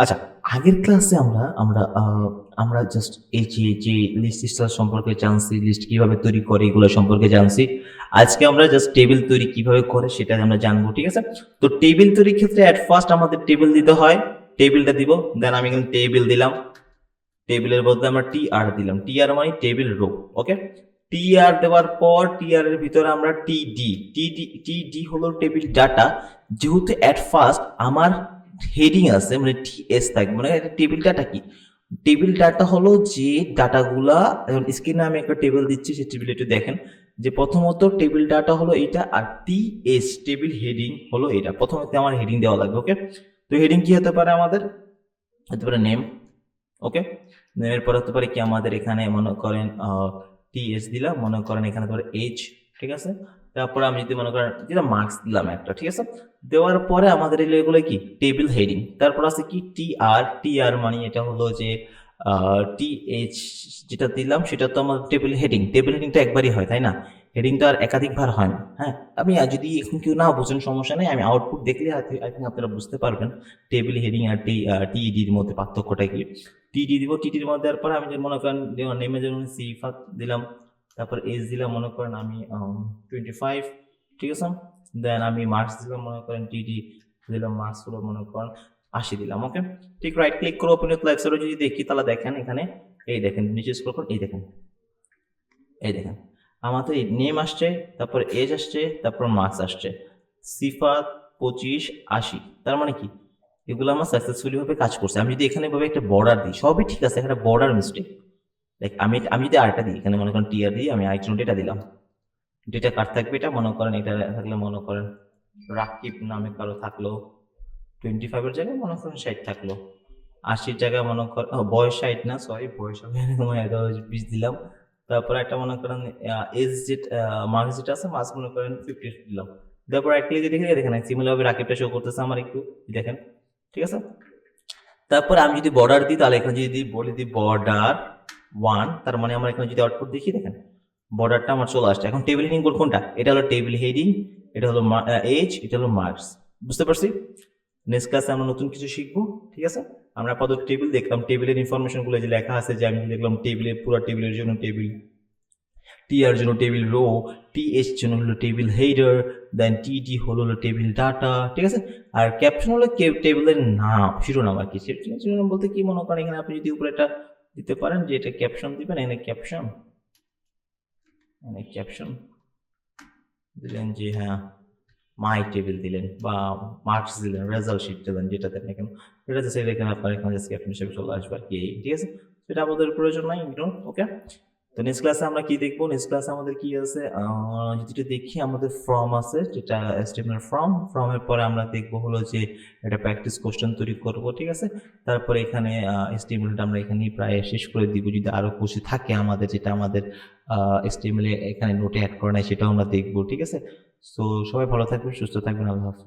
আচ্ছা, আগের ক্লাসে আমরা আমরা আমরা জাস্ট এই যে লিস্ট স্টাইল সম্পর্কে জানছি, লিস্ট কিভাবে তৈরি করে এগুলো সম্পর্কে জানছি। আজকে আমরা জাস্ট টেবিল তৈরি কিভাবে করে সেটা আমরা জানবো, ঠিক আছে? তো টেবিল তৈরির ক্ষেত্রে এট ফার্স্ট আমাদের টেবিল দিতে হয়। টেবিলটা দিব, দেন আমি এখানে টেবিল দিলাম। টেবিলের বদলে আমরা টি আর দিলাম। টি আর মানে টেবিল রো, ওকে? টি আর দেওয়ার পর টি আর এর ভিতরে আমরা টি ডি হলো টেবিল ডাটা। যেহেতু এট ফার্স্ট আমার হেডিং আছে মানে টি এস থাকবে, মানে টেবিল ডাটা কি? টেবিল ডাটা হলো যে ডাটাগুলা, এখন স্ক্রিনে আমি একটা টেবিল দিচ্ছি, সেই টেবিল একটু দেখেন যে প্রথমত টেবিল ডাটা হলো এইটা, আর টি এস টেবিল হেডিং হলো এটা। প্রথমত আমার হেডিং দেওয়া লাগবে, ওকে? তো হেডিং কি হতে পারে আমাদের? হতে পারে নেম, ওকে? নেমের পর হতে পারে কি আমাদের এখানে মনে করেন টি এস দিলাম, মনে করেন এখানে ধরে এইচ, ঠিক আছে? তারপরে আমি যদি মনে করেন যেটা মার্কস দিলাম একটা, ঠিক আছে? দেওয়ার পরে আমাদের এগুলো কি টেবিল হেডিং। তারপর আছে কি টি আর মানে এটা হলো যে টি এইচ যেটা দিলাম সেটা তো আমার টেবিল হেডিং। টেবিল হেডিং তো একবারই হয়, তাই না? হেডিং তো আর একাধিকবার হয় না। হ্যাঁ, আমি যদি এখন কেউ না বুঝেন সমস্যা নেই, আমি আউটপুট দেখলে আই থিঙ্ক আপনারা বুঝতে পারবেন টেবিল হেডিং আর টিইডির মধ্যে পার্থক্যটা কি। টিডি দিব, টিডির মধ্যে দেওয়ার পরে আমি যে মনে করেন নেমে যেমন সিফাত দিলাম, তারপর এজ দিলাম মনে করেন আমি 25, ঠিক আছে? দেন আমি মার্কস দিলাম, মনে করেন টিডি দিলাম, মার্কস হলো মনে করেন 80 দিলাম, ওকে? ঠিক, রাইট ক্লিক করে ওপেন উইথ লাইভসেটে যদি দেখি তাহলে দেখেন এখানে, এই দেখেন নিচে স্ক্রল করুন, এই দেখেন, এই দেখেন আমাদের নেম আসছে, তারপর এজ আসছে, তারপর মার্কস আসছে, সিফাত 25, 80। তার মানে কি এগুলো আমার সাকসেসফুলি ভাবে কাজ করছে। আমি যদি এখানে ভাবে একটা বর্ডার দিই, সবই ঠিক আছে, এখানে বর্ডার মিস্টেক। লাইক আমি যদি আরেকটা দিই, এখানে মনে করেন টিআর দিই, আমি আরেকজন ডেটা দিলাম, ডেটা কার থাকবে এটা মনে করেন, এটা থাকলে মনে করেন রাকিব নামে কারো থাকলো, 25-এর জায়গায় মনে করেন 60 থাকলো, 80-র জায়গায় মনে করেন বয়স 60 না, সরি বয়স হবে 20 দিলাম। তারপরে একটা মনে করেন এজ যেটা মার্কস যেটা আছে, মার্কস মনে করেন 50 দিলাম। তারপর এক ক্লিকে দেখে দেখেন সিমিলার ভাবে রাকিবটা শো করতেছে আমার, একটু দেখেন, ঠিক আছে? তারপরে আমি যদি বর্ডার দিই, তাহলে এখানে যদি বলে দিই বর্ডার 1, তার মানে আমার এখানে যদি আউটপুট দেখি, দেখেন বর্ডারটা আমার চলে আসছে। এখন টেবিল হেডিং কোনটা? এটা হলো টেবিল হেডিং, এটা হলো এজ, এটা হলো মার্কস। বুঝতে পারছি? নেক্সট ক্লাসে আমরা নতুন কিছু শিখবো, ঠিক আছে? আমরা আপাতত টেবিল দেখলাম, টেবিলের ইনফরমেশন গুলো যে লেখা আছে, যে আমি দেখলাম টেবিলের পুরো টেবিলের জন্য টেবিল, টি আর জন্য টেবিল রো, টি এস জন্য হলো টেবিল হেডার, দেন টি হলো টেবিল ডাটা, ঠিক আছে? আর ক্যাপশন হলো টেবিলের নাম, শিরোনাম আর কি। শিরোনাম বলতে কি, মনে করেন এখানে আপনি যদি উপরে একটা দিতে পারেন যে এটা ক্যাপশন দিবেন, এখানে ক্যাপশন, ক্যাপশন দিলেন যে হ্যাঁ মাই টেবিল দিলেন, বা মার্কস দিলেন, রেজাল্ট শিট দিলেন, যেটা দেন এখানে, এটা জাস্ট এখানে আপনার এখানে জাস্ট ক্যাপশন হিসেবে চলে আসবে আর কি, ঠিক আছে? সেটা আমাদের প্রয়োজন নাই, ইগনোর, ওকে? তো নেক্সট ক্লাসে আমরা কি দেখবো? নেক্সট ক্লাসে আমাদের কি আছে, যেটা দেখি আমাদের ফর্ম আছে, যেটা এস্টিমেল ফর্মের পরে আমরা দেখবো হলো যে একটা প্র্যাকটিস কোশ্চেন তৈরি করব, ঠিক আছে? তারপরে এখানে এস্টিমেলটা আমরা এখানেই প্রায় শেষ করে দিব। যদি আরো কিছু থাকে আমাদের, যেটা আমাদের এস্টিমেলে এখানে নোটে অ্যাড করা নাই, সেটাও আমরা দেখবো, ঠিক আছে? সো সবাই ভালো থাকবেন, সুস্থ থাকবেন, আল্লাহ হাফেজ।